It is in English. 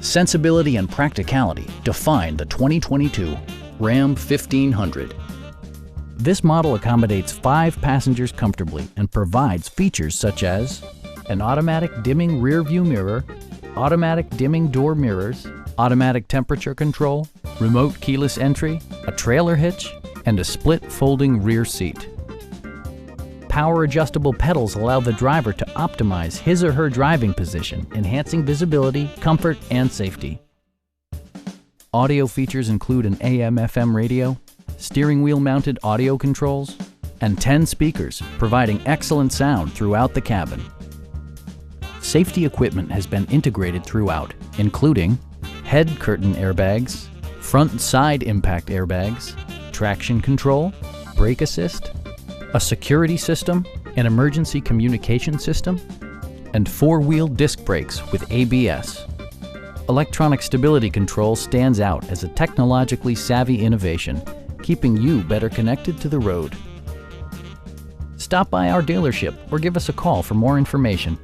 Sensibility and practicality define the 2022 Ram 1500. This model accommodates 5 passengers comfortably and provides features such as an automatic dimming rear view mirror, automatic dimming door mirrors, automatic temperature control, remote keyless entry, a trailer hitch, and a split folding rear seat. Power adjustable pedals allow the driver to optimize his or her driving position, enhancing visibility, comfort, and safety. Audio features include an AM/FM radio, steering wheel mounted audio controls, and 10 speakers, providing excellent sound throughout the cabin. Safety equipment has been integrated throughout, including head curtain airbags, front and side impact airbags, traction control, brake assist, a security system, an emergency communication system, and 4-wheel disc brakes with ABS. Electronic stability control stands out as a technologically savvy innovation, keeping you better connected to the road. Stop by our dealership or give us a call for more information.